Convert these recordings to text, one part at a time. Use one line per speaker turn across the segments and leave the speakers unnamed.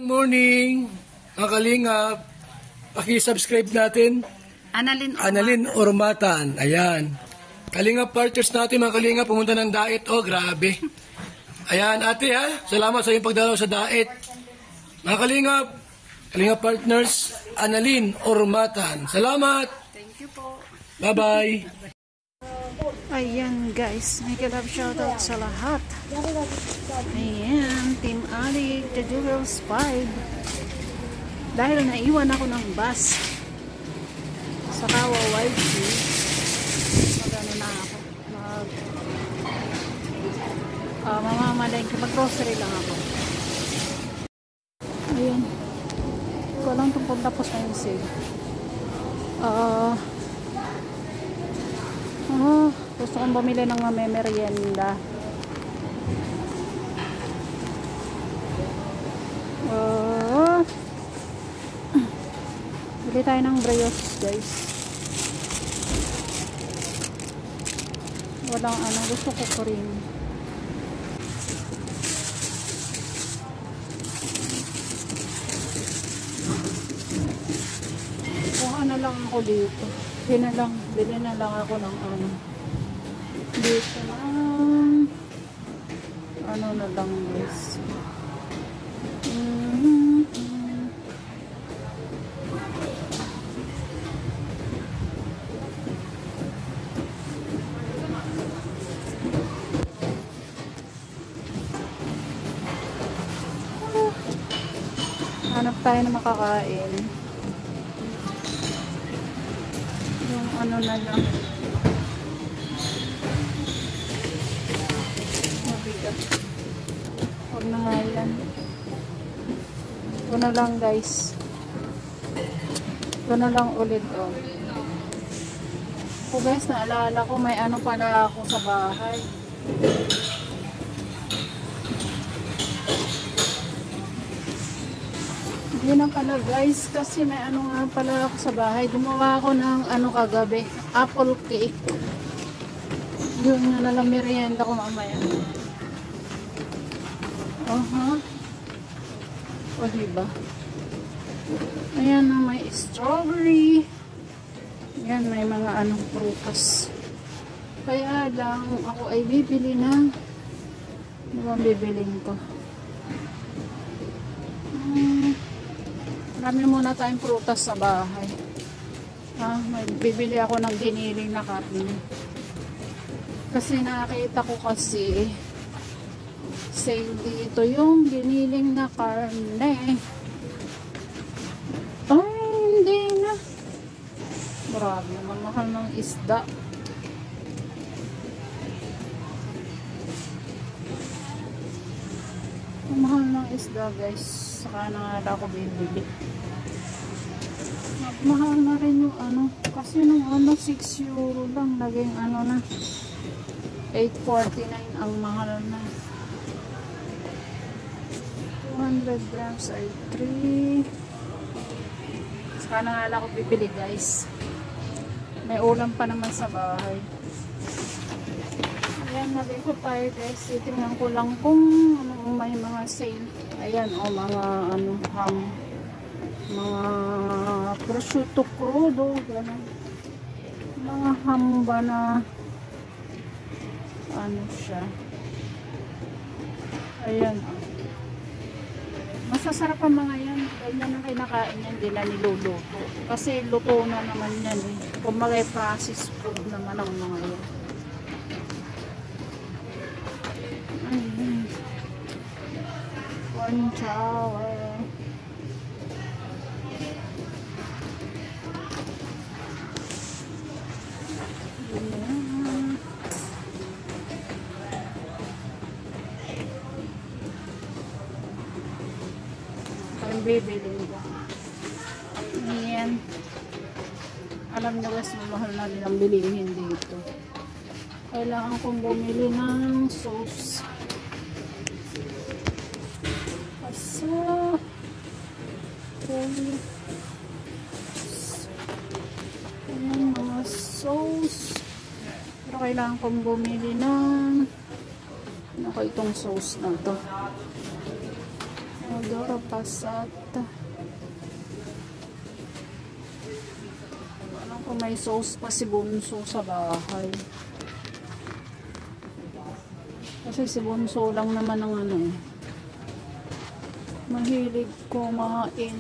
Morning, mga kalingap. Paki-subscribe natin. Annalyn Ormatan. Ayan. Kalingap partners natin, mga kalingap. Pumunta ng Daet. Oh, grabe. Ayan, ate ha. Salamat sa iyong pagdalaw sa Daet. Mga kalingap. Kalingap partners, Annalyn Ormatan. Salamat.
Thank you po.
Bye-bye.
Ayan guys, may kalab shoutout sa lahat. Ayan, Team Ali, The Jewels 5. Dahil naiwan ako ng bus sa Kawa YG, magano na ako. Mamamalengke, mag-grocery lang ako. Ayan. Ko lang itong pagtapos na yung sale. Gusto kong bumili ng merienda. Bili tayo ng brioche guys. Walang ano, gusto ko cream. Kuha na lang ako dito. Bili na lang ako ng ano. Dito lang. Ano na lang guys. Hanap tayo na makakain. Yung ano na lang. Mabigat. Huwag na nga yan. Ito na lang guys. Ito na lang ulit oh. So guys, naalala ko may ano pala ako sa bahay. Yun ang pala guys, kasi may ano nga pala ako sa bahay. Gumawa ako ng ano kagabi, apple cake. Yun na lang merienda ko mamaya. O diba? Ayan na, may strawberry. Ayan, may mga anong prutas. Kaya lang ako ay bibili ng ano bang bibilin ko? Marami muna tayong prutas sa bahay. May bibili ako ng giniling na karne. Kasi nakita ko kasi sale dito yung giniling na karne. Ay, hindi na. Grabe, mamahal ng isda. Mamahal ng isda guys. Saka na nga ako bibili. Mahal na rin yung ano. Kasi nung ano 6 euro lang. Naging ano na 8.49 ang mahal na. 200 grams ay 3. Saka na nga lang ako bibili guys. May ulam pa naman sa bahay. Ayan, nabikot tayo guys. Titingnan ko lang kung ano, may mga sale. Ayan, o mga ano, ham. Mga prosciutto crudo, gano'n. Mga ham ba na ano siya. Ayan, o. Masasarap ang mga yan. Ganyan ang kinakain yan, hindi na niluluto. Kasi luto na naman yan eh. Kung processed food naman ang mga yan. Corn chowder. Bibilin ko. Ayan. Alam nyo guys, mahal na rin ang bilihin dito. Kailangan kong bumili ng sauce. Kaso, ayan mga sauce. Pero kailangan kong bumili ng ano ko itong sauce na to. Odoro Passat. Alam ko may sauce pa si Bunso sa bahay. Kasi si Bunso lang naman ang ano eh. Mahilig kumain.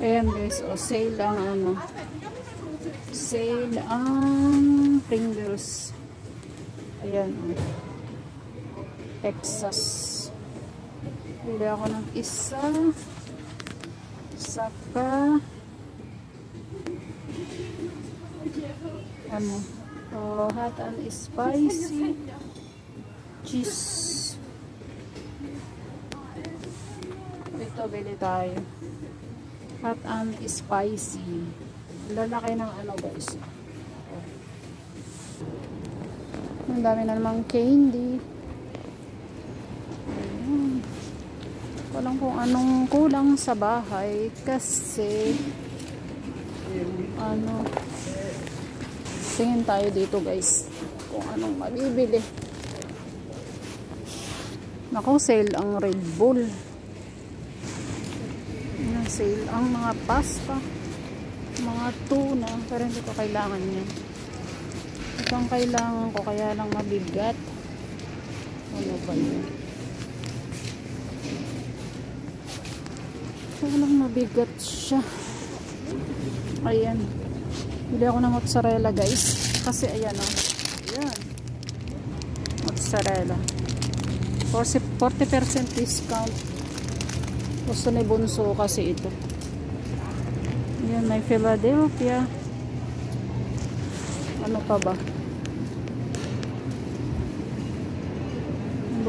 Ayan guys, o sale ang ano. Sale ang Pringles. Ayan o. Texas. Bili ako ng isa. Saka ano? Hot and spicy cheese. Ito, bili tayo. Hot and spicy. Lalaki ng ano guys. Ang dami na namang candy. Ayan. Walang kung anong kulang sa bahay kasi ano, tingin tayo dito guys kung anong mabibili. Naku, sale ang Red Bull. Ayan, sale ang mga pasta, mga tuna, pero hindi ko kailangan yan. Ito ang kailangan ko, kaya lang mabigat. Ano ba yun? Kaya lang mabigat siya. Ayan. Bili ako ng mozzarella guys. Kasi ayan o. Ayan. Mozzarella. 40% discount. Gusto ni Bunso kasi ito. Ayan, may Philadelphia. Ano pa ba?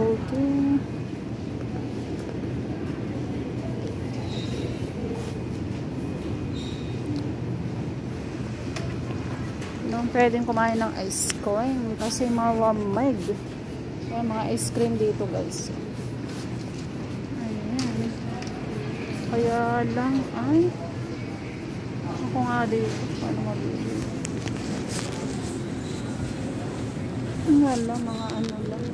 Okay. Nung pwedeng kumain ng ice cream kasi malamig. Ayan, mga ice cream dito guys. Ayan. Kaya lang ay ako nga dito. Paano mabili? Wala, mga ano lang.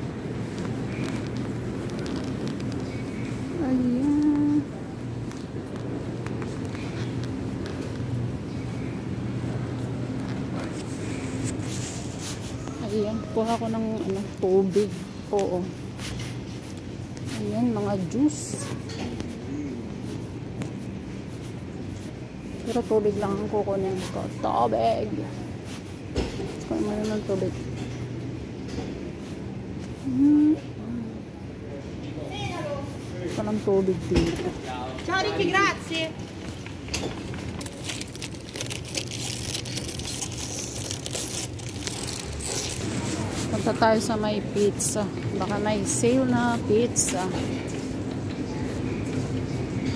Ayan. Ayan, kuha ko ng ano, tubig. Oo. Ayan, mga juice. Pero tubig lang ang kukunin ko. Tubig. Kung ano ng tubig. Walang tubig dito.
Ciao Ricky, grazie.
Punta tayo sa may pizza. Baka may sale na pizza.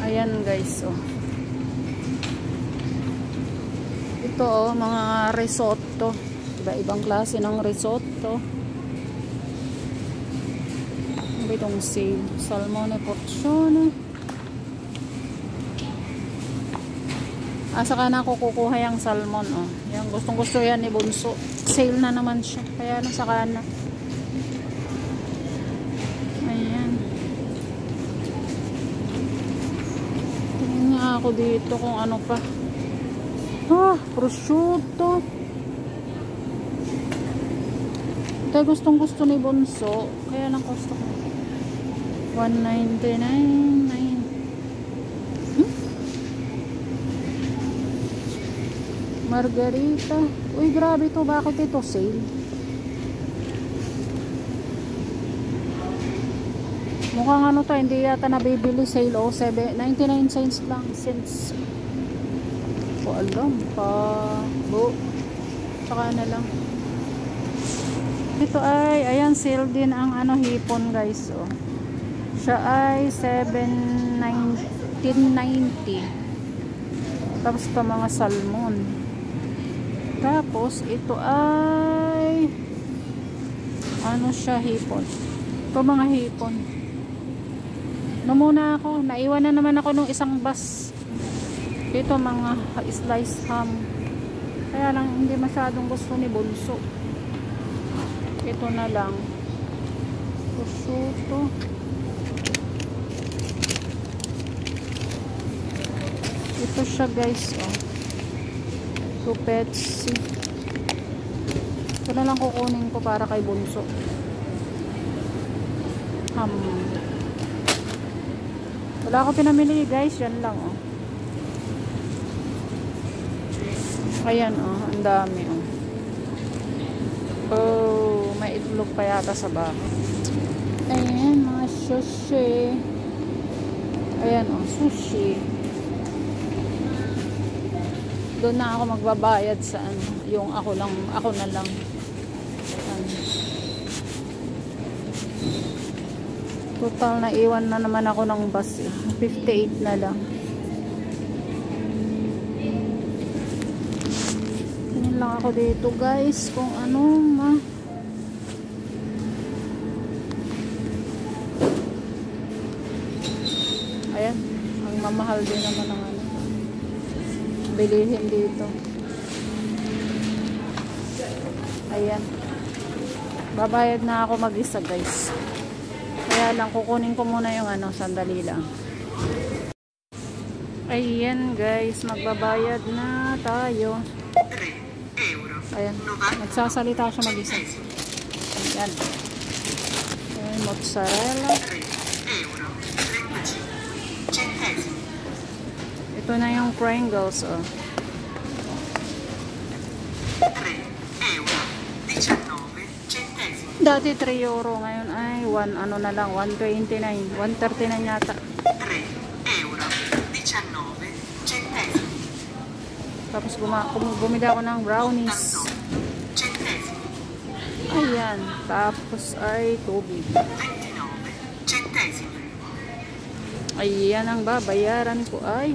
Ayan guys, oh. Ito, oh, mga risotto. Iba-ibang klase ng risotto. Ano itong sale? Salmone porzione. Saka na ako kukuha yung salmon, oh. Yung gustong gusto yan ni Bunso. Sale na naman siya. Kaya saka na. Ayan. Tingnan nga ako dito kung ano pa. Prosciutto. Ito gustong gusto ni Bunso. Kaya lang gusto ko. 199. Margarita. Uy, grabe to. Bakit ito sale? Mukhang ano to, hindi yata nabibili sale. 99 cents lang. Cents. Ko alam pa. Saka na lang. Ito ay, ayan, sale din ang ano, hipon guys. Oh. Siya ay 1990. Tapos ito mga salmon. Tapos ito ay ano siya, hipon. Ito mga hipon. Muna ako, naiwan na naman ako nung isang bus. Ito mga sliced ham. Kaya lang hindi masyadong gusto ni Bunso. Ito na lang. Prosciutto. Ito siya guys, oh. To Petsy. Ito na lang kukunin ko para kay Bunso. Wala ako pinamili guys, yan lang, oh. Ayan, oh, ang dami, oh. Oh, may itlog pa yata sa bahay. Ayan, mga sushi. Ayan, oh, sushi. Doon na ako magbabayad sa ano, yung ako na lang. Total na iwan na naman ako ng bus, 58 na lang. Tingin lang ako dito guys kung ano ayan, ang mamahal din naman ng ano bilihin dito. Ayan, babayad na ako mag-isa guys. Kaya lang, kukunin ko muna yung ano, sandali lang. Ayan guys, magbabayad na tayo. Ayan, nagsasalita siya mag-isa. Ayan. Ayan, mozzarella. Ito na yung Pringles, oh. Dati 3 euro, ngayon ay 1 ano na lang, 129, 139 yata. 3 Tapos bumili ako ng brownies. Ayan, tapos ay tubig. Ayan ang babayaran ko ay.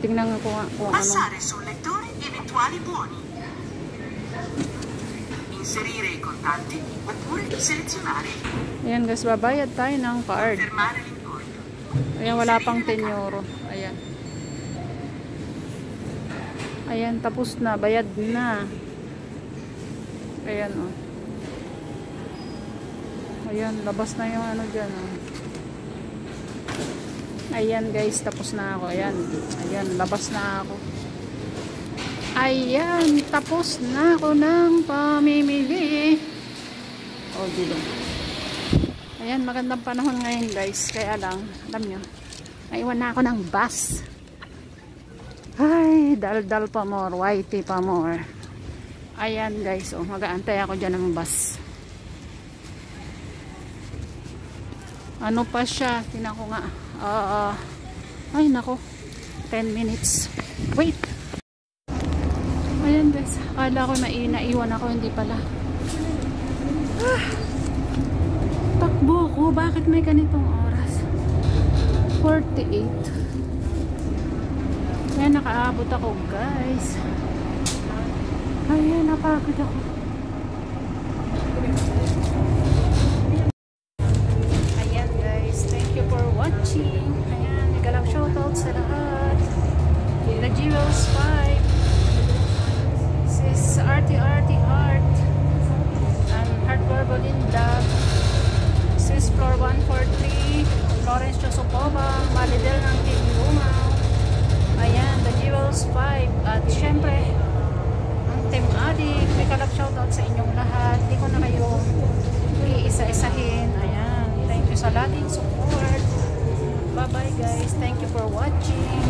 Tingnan ko kung ano. Inserire i contanti oppure selezionare. Ayan guys, babayad tayo ng card. Ayan, wala pang 10 euro. Ayan. Ayan, tapos na. Bayad na. Ayan, oh. Ayan, labas na yung ano dyan, oh. Ayan guys, tapos na ako. Ayan. Ayan, labas na ako. Ayan, tapos na ako ng pamimili. Oh, dito. Ayan, magandang panahon ngayon guys. Kaya lang, alam nyo, naiwan na ako ng bus. Ay, dal-dal pa more, whitey pa more. Ayan guys, oh, mag-aantay ako dyan ng bus. Ano pa siya? Tinan ko nga. Ay, nako. 10 minutes. Wait. Ayan guys, akala ko naiwan ako, hindi pala. Takbo ko, bakit may ganitong oras? 48. Ayan, nakaabot ako guys. Ayan, napagod ako. Ayan guys, thank you for watching. Ayan, nagalang shoutout sa lahat. The G-Rose 5. Sis Arty Heart and Heart Borbolinda, Sis Floor 143, Florence Chosopova, Malidel ng Team Lumaw. Ayan, The Jewels 5. At syempre ang Team Adik, may kalap shoutout sa inyong lahat. Hindi ko na kayo iisa-isahin. Ayan, thank you sa lahat ng support. Bye bye guys, thank you for watching.